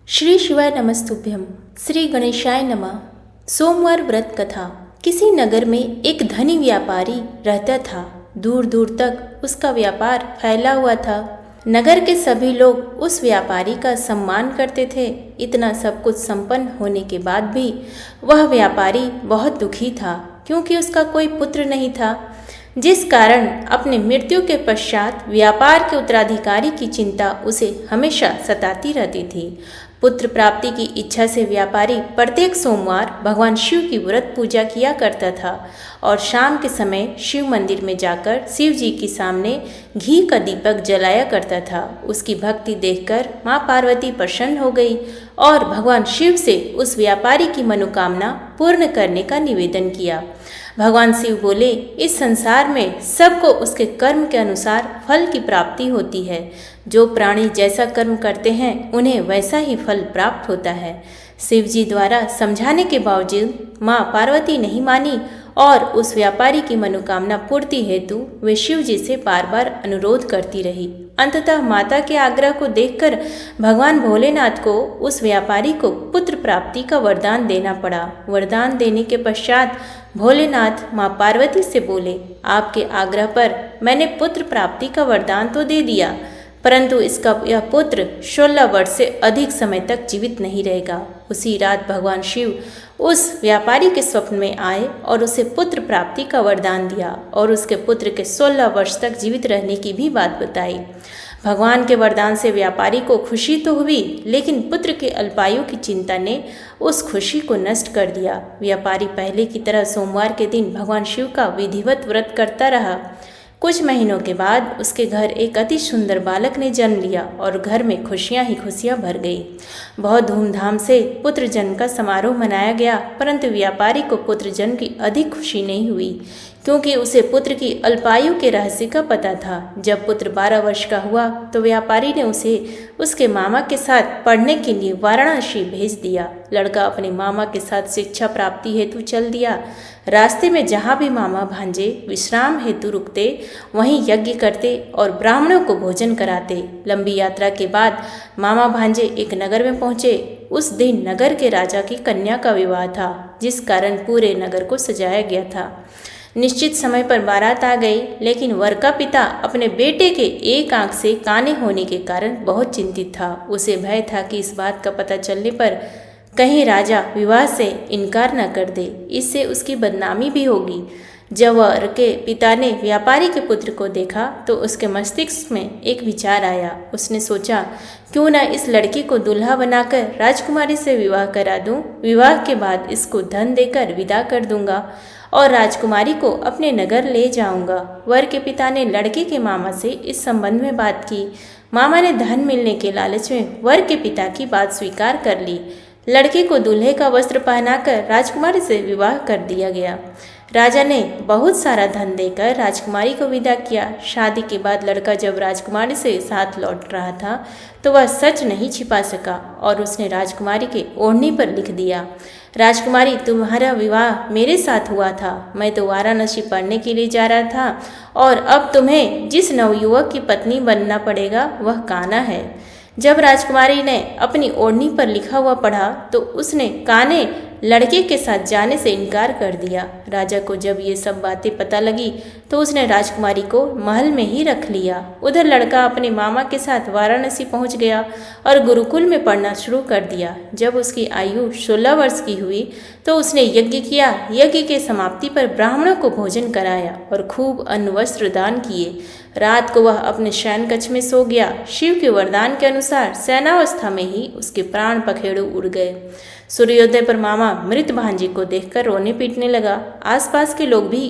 श्री शिवाय नमस्तुभ्यम। श्री गणेशाय नमः। सोमवार व्रत कथा। किसी नगर में एक धनी व्यापारी रहता था। दूर दूर तक उसका व्यापार फैला हुआ था। नगर के सभी लोग उस व्यापारी का सम्मान करते थे। इतना सब कुछ संपन्न होने के बाद भी वह व्यापारी बहुत दुखी था, क्योंकि उसका कोई पुत्र नहीं था, जिस कारण अपने मृत्यु के पश्चात व्यापार के उत्तराधिकारी की चिंता उसे हमेशा सताती रहती थी। पुत्र प्राप्ति की इच्छा से व्यापारी प्रत्येक सोमवार भगवान शिव की व्रत पूजा किया करता था और शाम के समय शिव मंदिर में जाकर शिव जी के सामने घी का दीपक जलाया करता था। उसकी भक्ति देखकर माँ पार्वती प्रसन्न हो गई और भगवान शिव से उस व्यापारी की मनोकामना पूर्ण करने का निवेदन किया। भगवान शिव बोले, इस संसार में सबको उसके कर्म के अनुसार फल की प्राप्ति होती है। जो प्राणी जैसा कर्म करते हैं उन्हें वैसा ही फल प्राप्त होता है। शिव जी द्वारा समझाने के बावजूद माँ पार्वती नहीं मानी और उस व्यापारी की मनोकामना पूर्ति हेतु वे शिव जी से बार बार अनुरोध करती रही। अंततः माता के आग्रह को देखकर भगवान भोलेनाथ को उस व्यापारी को पुत्र प्राप्ति का वरदान देना पड़ा। वरदान देने के पश्चात भोलेनाथ माँ पार्वती से बोले, आपके आग्रह पर मैंने पुत्र प्राप्ति का वरदान तो दे दिया, परंतु इसका यह पुत्र 16 वर्ष से अधिक समय तक जीवित नहीं रहेगा। उसी रात भगवान शिव उस व्यापारी के स्वप्न में आए और उसे पुत्र प्राप्ति का वरदान दिया और उसके पुत्र के 16 वर्ष तक जीवित रहने की भी बात बताई। भगवान के वरदान से व्यापारी को खुशी तो हुई, लेकिन पुत्र के अल्पायु की चिंता ने उस खुशी को नष्ट कर दिया। व्यापारी पहले की तरह सोमवार के दिन भगवान शिव का विधिवत व्रत करता रहा। कुछ महीनों के बाद उसके घर एक अति सुंदर बालक ने जन्म लिया और घर में खुशियां ही खुशियां भर गई। बहुत धूमधाम से पुत्र जन्म का समारोह मनाया गया, परंतु व्यापारी को पुत्र जन्म की अधिक खुशी नहीं हुई, क्योंकि उसे पुत्र की अल्पायु के रहस्य का पता था। जब पुत्र 12 वर्ष का हुआ तो व्यापारी ने उसे उसके मामा के साथ पढ़ने के लिए वाराणसी भेज दिया। लड़का अपने मामा के साथ शिक्षा प्राप्ति हेतु चल दिया। रास्ते में जहाँ भी मामा भांजे विश्राम हेतु रुकते, वहीं यज्ञ करते और ब्राह्मणों को भोजन कराते। लंबी यात्रा के बाद मामा भांजे एक नगर में पहुँचे। उस दिन नगर के राजा की कन्या का विवाह था, जिस कारण पूरे नगर को सजाया गया था। निश्चित समय पर बारात आ गई, लेकिन वर का पिता अपने बेटे के एक आंख से काने होने के कारण बहुत चिंतित था। उसे भय था कि इस बात का पता चलने पर कहीं राजा विवाह से इनकार न कर दे, इससे उसकी बदनामी भी होगी। जब वर के पिता ने व्यापारी के पुत्र को देखा तो उसके मस्तिष्क में एक विचार आया। उसने सोचा, क्यों न इस लड़की को दूल्हा बनाकर राजकुमारी से विवाह करा दूं। विवाह के बाद इसको धन देकर विदा कर दूंगा और राजकुमारी को अपने नगर ले जाऊंगा। वर के पिता ने लड़के के मामा से इस संबंध में बात की। मामा ने धन मिलने के लालच में वर के पिता की बात स्वीकार कर ली। लड़के को दूल्हे का वस्त्र पहनाकर राजकुमारी से विवाह कर दिया गया। राजा ने बहुत सारा धन देकर राजकुमारी को विदा किया। शादी के बाद लड़का जब राजकुमारी से साथ लौट रहा था तो वह सच नहीं छिपा सका और उसने राजकुमारी के ओढ़नी पर लिख दिया, राजकुमारी, तुम्हारा विवाह मेरे साथ हुआ था। मैं तो वाराणसी पढ़ने के लिए जा रहा था और अब तुम्हें जिस नवयुवक की पत्नी बनना पड़ेगा वह काना है। जब राजकुमारी ने अपनी ओढ़नी पर लिखा हुआ पढ़ा तो उसने काने लड़के के साथ जाने से इनकार कर दिया। राजा को जब ये सब बातें पता लगी तो उसने राजकुमारी को महल में ही रख लिया। उधर लड़का अपने मामा के साथ वाराणसी पहुंच गया और गुरुकुल में पढ़ना शुरू कर दिया। जब उसकी आयु 16 वर्ष की हुई तो उसने यज्ञ किया। यज्ञ के समाप्ति पर ब्राह्मणों को भोजन कराया और खूब अन्न वस्त्र दान किए। रात को वह अपने शयन कक्ष में सो गया। शिव के वरदान के अनुसार शयनावस्था में ही उसके प्राण पखेरु उड़ गए। सूर्योदय पर मामा मृत भांजे को देखकर रोने पीटने लगा। आसपास के लोग भी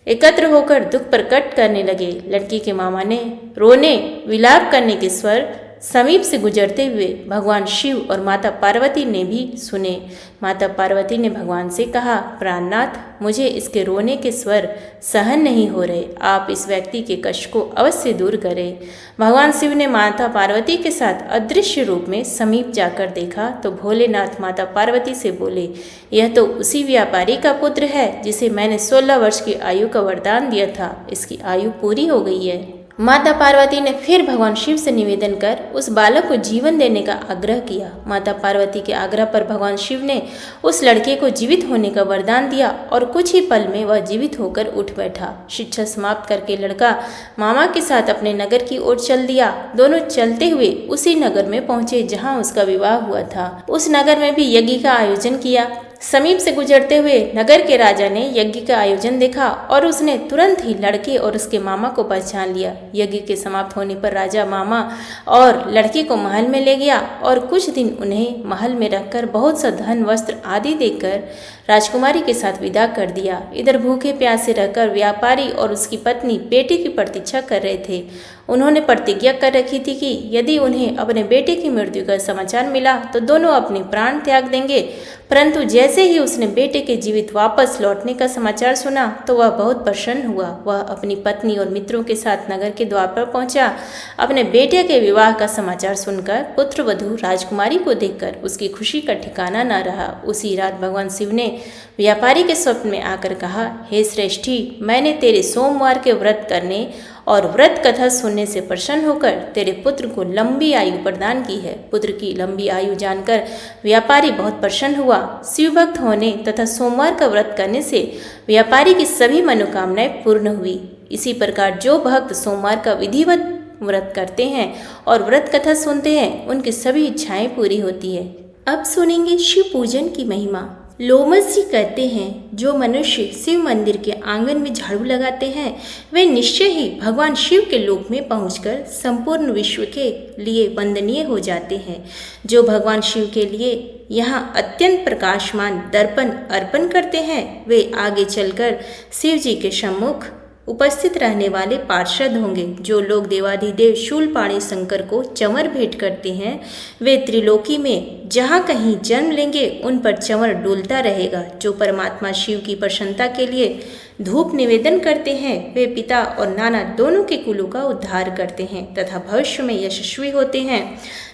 एकत्र होकर दुख प्रकट करने लगे। लड़की के मामा ने रोने विलाप करने के स्वर समीप से गुजरते हुए भगवान शिव और माता पार्वती ने भी सुने। माता पार्वती ने भगवान से कहा, प्राणनाथ, मुझे इसके रोने के स्वर सहन नहीं हो रहे। आप इस व्यक्ति के कष्ट को अवश्य दूर करें। भगवान शिव ने माता पार्वती के साथ अदृश्य रूप में समीप जाकर देखा तो भोलेनाथ माता पार्वती से बोले, यह तो उसी व्यापारी का पुत्र है जिसे मैंने 16 वर्ष की आयु का वरदान दिया था। इसकी आयु पूरी हो गई है। माता पार्वती ने फिर भगवान शिव से निवेदन कर उस बालक को जीवन देने का आग्रह किया। माता पार्वती के आग्रह पर भगवान शिव ने उस लड़के को जीवित होने का वरदान दिया और कुछ ही पल में वह जीवित होकर उठ बैठा। शिक्षा समाप्त करके लड़का मामा के साथ अपने नगर की ओर चल दिया। दोनों चलते हुए उसी नगर में पहुंचे जहां उसका विवाह हुआ था। उस नगर में भी यज्ञ का आयोजन किया। समीप से गुजरते हुए नगर के राजा ने यज्ञ का आयोजन देखा और उसने तुरंत ही लड़के और उसके मामा को पहचान लिया। यज्ञ के समाप्त होने पर राजा मामा और लड़के को महल में ले गया और कुछ दिन उन्हें महल में रखकर बहुत सा धन वस्त्र आदि देकर राजकुमारी के साथ विदा कर दिया। इधर भूखे प्यासे रहकर व्यापारी और उसकी पत्नी बेटे की प्रतीक्षा कर रहे थे। उन्होंने प्रतिज्ञा कर रखी थी कि यदि उन्हें अपने बेटे की मृत्यु का समाचार मिला तो दोनों अपने प्राण त्याग देंगे। परंतु जैसे ही उसने बेटे के जीवित वापस लौटने का समाचार सुना तो वह बहुत प्रसन्न हुआ। वह अपनी पत्नी और मित्रों के साथ नगर के द्वार पर पहुंचा। अपने बेटे के विवाह का समाचार सुनकर पुत्र वधू राजकुमारी को देखकर उसकी खुशी का ठिकाना न रहा। उसी रात भगवान शिव ने व्यापारी के स्वप्न में आकर कहा, हे श्रेष्ठी, मैंने तेरे सोमवार के व्रत करने और व्रत कथा सुनने से प्रसन्न होकर तेरे पुत्र को लंबी आयु प्रदान की है। पुत्र की लंबी आयु जानकर व्यापारी बहुत प्रसन्न हुआ। शिव भक्त होने तथा सोमवार का व्रत करने से व्यापारी की सभी मनोकामनाएं पूर्ण हुई। इसी प्रकार जो भक्त सोमवार का विधिवत व्रत करते हैं और व्रत कथा सुनते हैं उनकी सभी इच्छाएं पूरी होती है। अब सुनेंगे शिव पूजन की महिमा। लोमस जी कहते हैं, जो मनुष्य शिव मंदिर के आंगन में झाड़ू लगाते हैं वे निश्चय ही भगवान शिव के लोक में पहुंचकर संपूर्ण विश्व के लिए वंदनीय हो जाते हैं। जो भगवान शिव के लिए यहाँ अत्यंत प्रकाशमान दर्पण अर्पण करते हैं वे आगे चलकर शिव जी के सम्मुख उपस्थित रहने वाले पार्षद होंगे। जो लोग देवाधिदेव शूलपाणी शंकर को चंवर भेंट करते हैं वे त्रिलोकी में जहाँ कहीं जन्म लेंगे उन पर चंवर डोलता रहेगा। जो परमात्मा शिव की प्रसन्नता के लिए धूप निवेदन करते हैं वे पिता और नाना दोनों के कुलों का उद्धार करते हैं तथा भविष्य में यशस्वी होते हैं।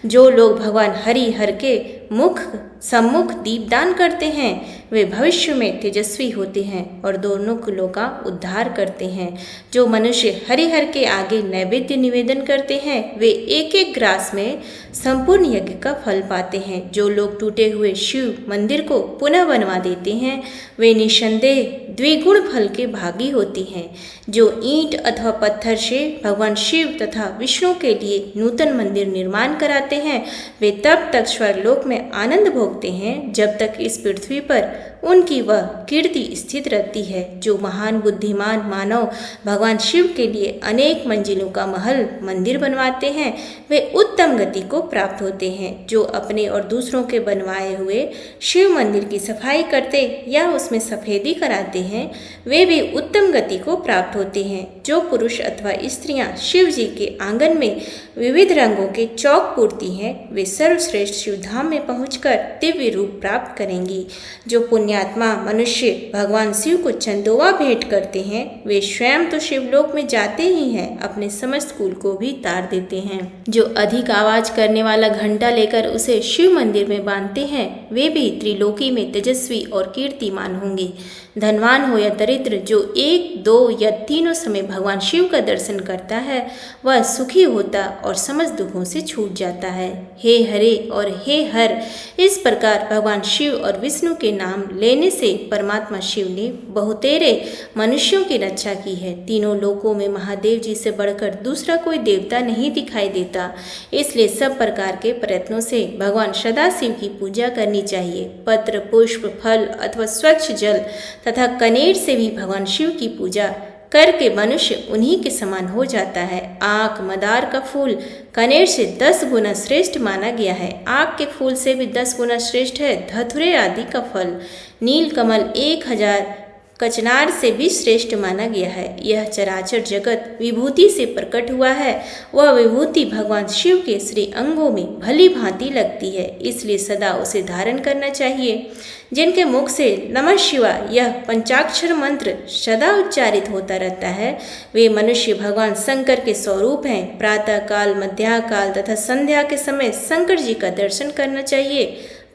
जो लोग भगवान हरि हर के मुख सम्मुख दीपदान करते हैं वे भविष्य में तेजस्वी होते हैं और दोनों कुलों का उद्धार करते हैं। जो मनुष्य हरिहर के आगे नैवेद्य निवेदन करते हैं वे एक एक ग्रास में संपूर्ण यज्ञ का फल पाते हैं। जो लोग टूटे हुए शिव मंदिर को पुनः बनवा देते हैं वे निसंदेह द्विगुण फल के भागी होती हैं। जो ईंट अथवा पत्थर से भगवान शिव तथा विष्णु के लिए नूतन मंदिर निर्माण कराते हैं वे तब तक स्वर्गलोक में आनंद भोगते हैं जब तक इस पृथ्वी पर उनकी वह कीर्ति स्थित रहती है। जो महान बुद्धिमान मानव भगवान शिव के लिए अनेक मंजिलों का महल मंदिर बनवाते हैं वे उत्तम गति को प्राप्त होते हैं। जो अपने और दूसरों के बनवाए हुए शिव मंदिर की सफाई करते या उसमें सफेदी कराते हैं वे भी उत्तम गति को प्राप्त होते हैं। जो पुरुष अथवा स्त्रियां शिव जी के आंगन में विविध रंगों के चौक पूरती हैं वे सर्वश्रेष्ठ शिवधाम में पहुंचकर दिव्य रूप प्राप्त करेंगी। जो पुण्यात्मा मनुष्य भगवान शिव को चंदोवा भेंट करते हैं वे स्वयं तो शिवलोक में जाते ही हैं अपने समस्त कुल को भी तार देते हैं। जो अधिक आवाज करने वाला घंटा लेकर उसे शिव मंदिर में बांधते हैं वे भी त्रिलोकी में तेजस्वी और कीर्तिमान होंगे। धनवान हो या दरिद्र जो एक दो या तीनों समय भगवान शिव का दर्शन करता है वह सुखी होता और समस्त दुखों से छूट जाता है। हे हरे और हे हर, इस प्रकार भगवान शिव और विष्णु के नाम लेने से परमात्मा शिव ने बहुतेरे मनुष्यों की रक्षा की है। तीनों लोकों में महादेव जी से बढ़कर दूसरा कोई देवता नहीं दिखाई देता, इसलिए सब प्रकार के प्रयत्नों से भगवान सदाशिव की पूजा करनी चाहिए। पत्र पुष्प फल अथवा स्वच्छ जल तथा कनेर से भी भगवान शिव की पूजा करके मनुष्य उन्हीं के समान हो जाता है। आँख मदार का फूल कनेर से 10 गुना श्रेष्ठ माना गया है। आँख के फूल से भी 10 गुना श्रेष्ठ है धतुरे आदि का फल। नील कमल 1000 कचनार से भी श्रेष्ठ माना गया है। यह चराचर जगत विभूति से प्रकट हुआ है, वह विभूति भगवान शिव के श्री अंगों में भली भांति लगती है, इसलिए सदा उसे धारण करना चाहिए। जिनके मुख से नमः शिवाय यह पंचाक्षर मंत्र सदा उच्चारित होता रहता है वे मनुष्य भगवान शंकर के स्वरूप हैं। प्रातः काल, मध्याह्न काल तथा संध्या के समय शंकर जी का दर्शन करना चाहिए।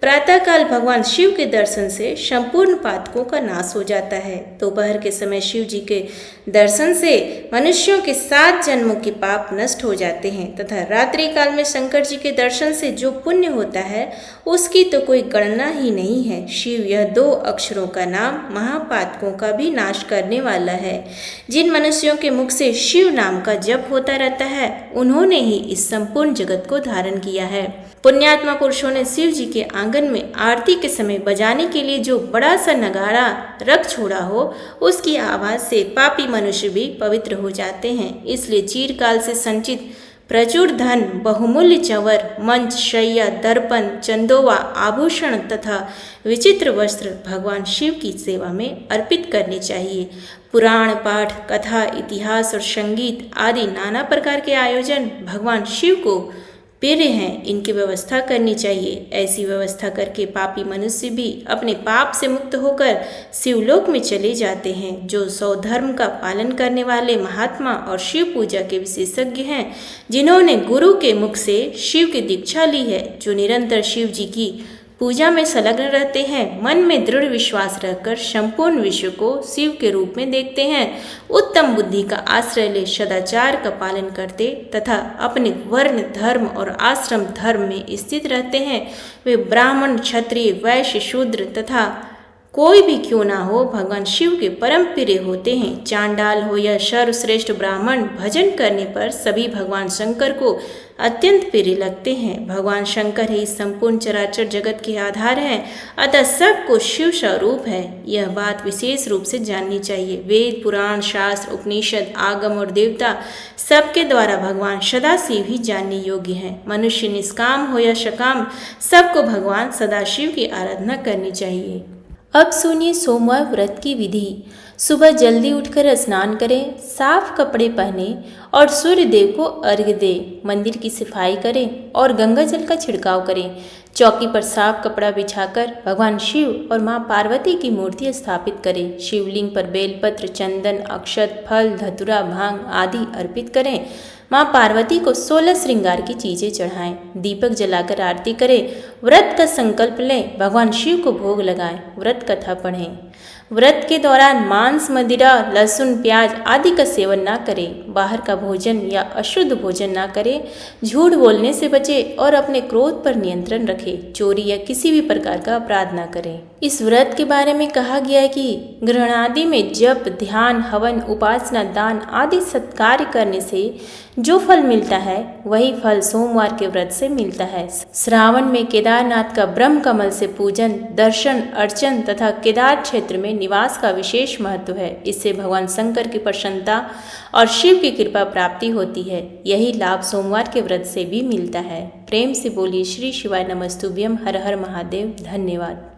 प्रातःकाल भगवान शिव के दर्शन से संपूर्ण पातकों का नाश हो जाता है। दोपहर के समय शिव जी के दर्शन से मनुष्यों के 7 जन्मों के पाप नष्ट हो जाते हैं तथा रात्रि काल में शंकर जी के दर्शन से जो पुण्य होता है उसकी तो कोई गणना ही नहीं है। शिव यह 2 अक्षरों का नाम महापातकों का भी नाश करने वाला है। जिन मनुष्यों के मुख से शिव नाम का जप होता रहता है उन्होंने ही इस संपूर्ण जगत को धारण किया है। पुण्यात्मा पुरुषों ने शिव जी के आंगन में आरती के समय बजाने के लिए जो बड़ा सा नगाड़ा रख छोड़ा हो उसकी आवाज से पापी मनुष्य भी पवित्र हो जाते हैं। इसलिए चीरकाल से संचित प्रचुर धन, बहुमूल्य चंवर, मंच, शैया, दर्पण, चंदोवा, आभूषण तथा विचित्र वस्त्र भगवान शिव की सेवा में अर्पित करने चाहिए। पुराण पाठ, कथा, इतिहास और संगीत आदि नाना प्रकार के आयोजन भगवान शिव को प्रिय हैं, इनकी व्यवस्था करनी चाहिए। ऐसी व्यवस्था करके पापी मनुष्य भी अपने पाप से मुक्त होकर शिवलोक में चले जाते हैं। जो स्वधर्म का पालन करने वाले महात्मा और शिव पूजा के विशेषज्ञ हैं, जिन्होंने गुरु के मुख से शिव की दीक्षा ली है, जो निरंतर शिव जी की पूजा में संलग्न रहते हैं, मन में दृढ़ विश्वास रखकर संपूर्ण विश्व को शिव के रूप में देखते हैं, उत्तम बुद्धि का आश्रय ले सदाचार का पालन करते तथा अपने वर्ण, धर्म और आश्रम धर्म में स्थित रहते हैं, वे ब्राह्मण, क्षत्रिय, वैश्य, शूद्र तथा कोई भी क्यों ना हो भगवान शिव के परम प्रिय होते हैं। चांडाल हो या सर्वश्रेष्ठ ब्राह्मण, भजन करने पर सभी भगवान शंकर को अत्यंत प्रिय लगते हैं। भगवान शंकर ही संपूर्ण चराचर जगत के आधार हैं, अतः सबको शिव स्वरूप है, यह बात विशेष रूप से जाननी चाहिए। वेद, पुराण, शास्त्र, उपनिषद, आगम और देवता सबके द्वारा भगवान सदाशिव ही जानने योग्य हैं। मनुष्य निष्काम हो या सकाम, सबको भगवान सदाशिव की आराधना करनी चाहिए। अब सुनिए सोमवार व्रत की विधि। सुबह जल्दी उठकर स्नान करें, साफ कपड़े पहने और सूर्य देव को अर्घ्य दें। मंदिर की सफाई करें और गंगा जल का छिड़काव करें। चौकी पर साफ कपड़ा बिछाकर भगवान शिव और मां पार्वती की मूर्ति स्थापित करें। शिवलिंग पर बेलपत्र, चंदन, अक्षत, फल, धतूरा, भांग आदि अर्पित करें। मां पार्वती को 16 श्रृंगार की चीजें चढ़ाएं। दीपक जलाकर आरती करें। व्रत का संकल्प लें। भगवान शिव को भोग लगाएं। व्रत कथा पढ़ें। व्रत के दौरान मांस, मदिरा, लहसुन, प्याज आदि का सेवन ना करें। बाहर का भोजन या अशुद्ध भोजन ना करें। झूठ बोलने से बचें और अपने क्रोध पर नियंत्रण रखें। चोरी या किसी भी प्रकार का अपराध ना करें। इस व्रत के बारे में कहा गया है कि ग्रहण आदि में जप, ध्यान, हवन, उपासना, दान आदि सत्कार्य करने से जो फल मिलता है वही फल सोमवार के व्रत से मिलता है। श्रावण में केदारनाथ का ब्रह्म कमल से पूजन, दर्शन, अर्चन तथा केदार क्षेत्र में निवास का विशेष महत्व है। इससे भगवान शंकर की प्रसन्नता और शिव की कृपा प्राप्ति होती है। यही लाभ सोमवार के व्रत से भी मिलता है। प्रेम से बोलिए श्री शिवाय नमस्तुभ्यम। हर हर महादेव। धन्यवाद।